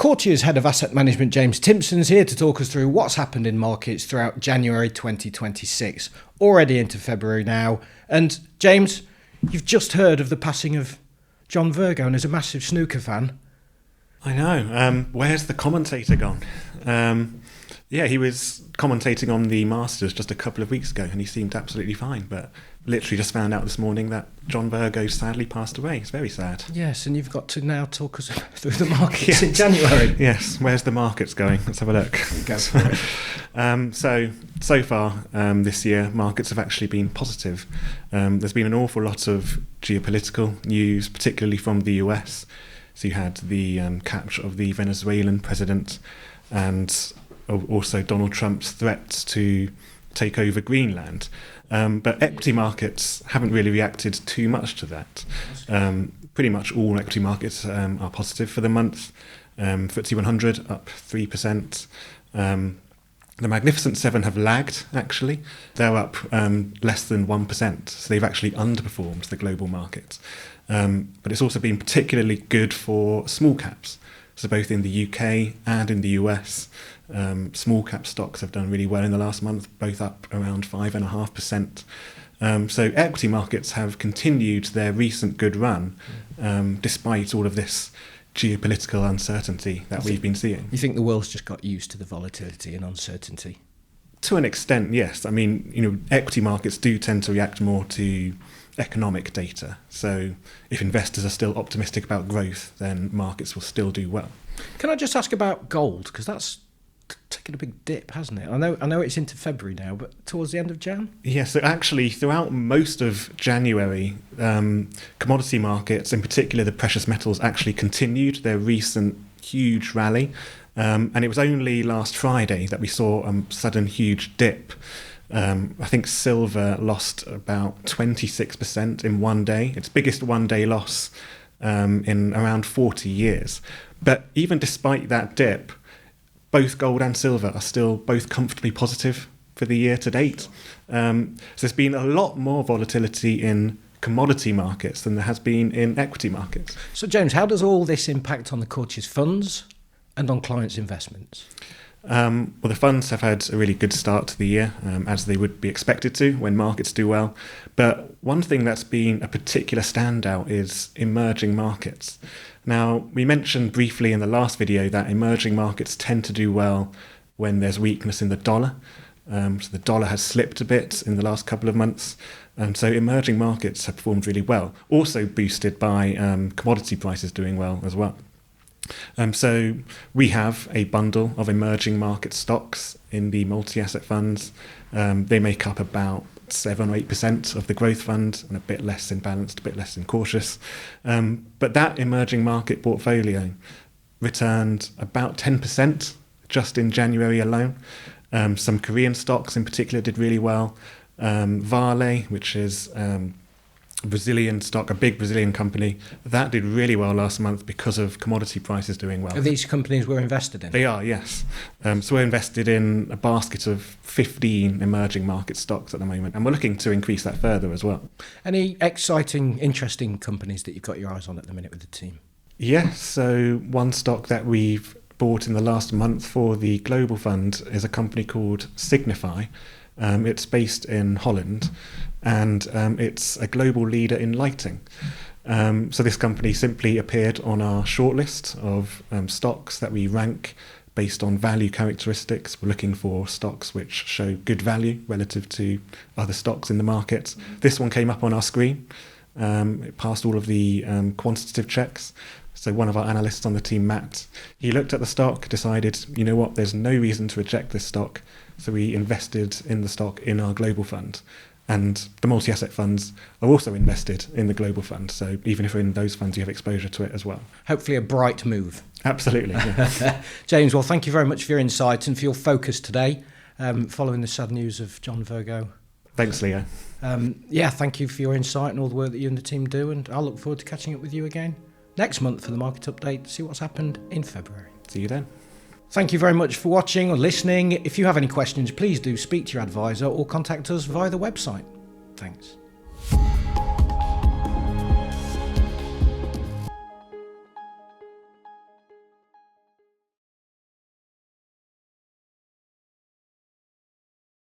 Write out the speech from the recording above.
Courtiers Head of Asset Management James Timpson's here to talk us through what's happened in markets throughout January 2026. Already into February now. And James, you've just heard of the passing of John Virgo, and as a massive snooker fan. I know. Where's the commentator gone? He was commentating on the Masters just a couple of weeks ago, and he seemed absolutely fine. But literally just found out this morning that John Virgo sadly passed away. It's very sad. Yes, and you've got to now talk us through the markets in January. Yes, where's the markets going? Let's have a look. Go for it. So far this year, markets have actually been positive. There's been an awful lot of geopolitical news, particularly from the US. So you had the capture of the Venezuelan president and also Donald Trump's threats to take over Greenland. But equity markets haven't really reacted too much to that. Pretty much all equity markets are positive for the month. FTSE 100 up 3%. The Magnificent Seven have lagged, actually. They're up less than 1%, so they've actually underperformed the global market. But it's also been particularly good for small caps. So both in the UK and in the US, small cap stocks have done really well in the last month, both up around 5.5%. So equity markets have continued their recent good run, despite all of this geopolitical uncertainty that we've been seeing. You think the world's just got used to the volatility and uncertainty? To an extent, yes. I mean, equity markets do tend to react more to economic data. So if investors are still optimistic about growth, then markets will still do well. Can I just ask about gold? Because that's taken a big dip, hasn't it? I know it's into February now, but towards the end of Jan? Yeah, so actually throughout most of January, commodity markets, in particular the precious metals, actually continued their recent huge rally. And it was only last Friday that we saw a sudden huge dip. I think silver lost about 26% in one day, its biggest one-day loss in around 40 years. But even despite that dip, both gold and silver are still both comfortably positive for the year to date. So there's been a lot more volatility in commodity markets than there has been in equity markets. So James, how does all this impact on the Courtiers funds and on clients' investments? Well, the funds have had a really good start to the year, as they would be expected to when markets do well. But one thing that's been a particular standout is emerging markets. Now, we mentioned briefly in the last video that emerging markets tend to do well when there's weakness in the dollar. So the dollar has slipped a bit in the last couple of months. So emerging markets have performed really well, also boosted by commodity prices doing well as well. So we have a bundle of emerging market stocks in the multi-asset funds. They make up about 7 or 8% of the growth fund, and a bit less in balanced, a bit less in cautious. But that emerging market portfolio returned about 10% just in January alone. Some Korean stocks in particular did really well. Vale, which is Brazilian stock, a big Brazilian company, that did really well last month because of commodity prices doing well. Are these companies we're invested in? They are, yes. So we're invested in a basket of 15 emerging market stocks at the moment, and we're looking to increase that further as well. Any exciting, interesting companies that you've got your eyes on at the minute with the team? Yes, so one stock that we've bought in the last month for the global fund is a company called Signify. It's based in Holland, and it's a global leader in lighting. So this company simply appeared on our shortlist of stocks that we rank based on value characteristics. We're looking for stocks which show good value relative to other stocks in the market. This one came up on our screen. It passed all of the quantitative checks. So one of our analysts on the team, Matt, he looked at the stock, decided, you know what, there's no reason to reject this stock. So we invested in the stock in our global fund. And the multi-asset funds are also invested in the global fund. So even if you're in those funds, you have exposure to it as well. Hopefully a bright move. Absolutely. Yeah. James, well, thank you very much for your insight and for your focus today, following the sad news of John Virgo. Thanks, Leo. Thank you for your insight and all the work that you and the team do. And I'll look forward to catching up with you again next month for the market update, see what's happened in February. See you then. Thank you very much for watching or listening. If you have any questions, please do speak to your advisor or contact us via the website. Thanks.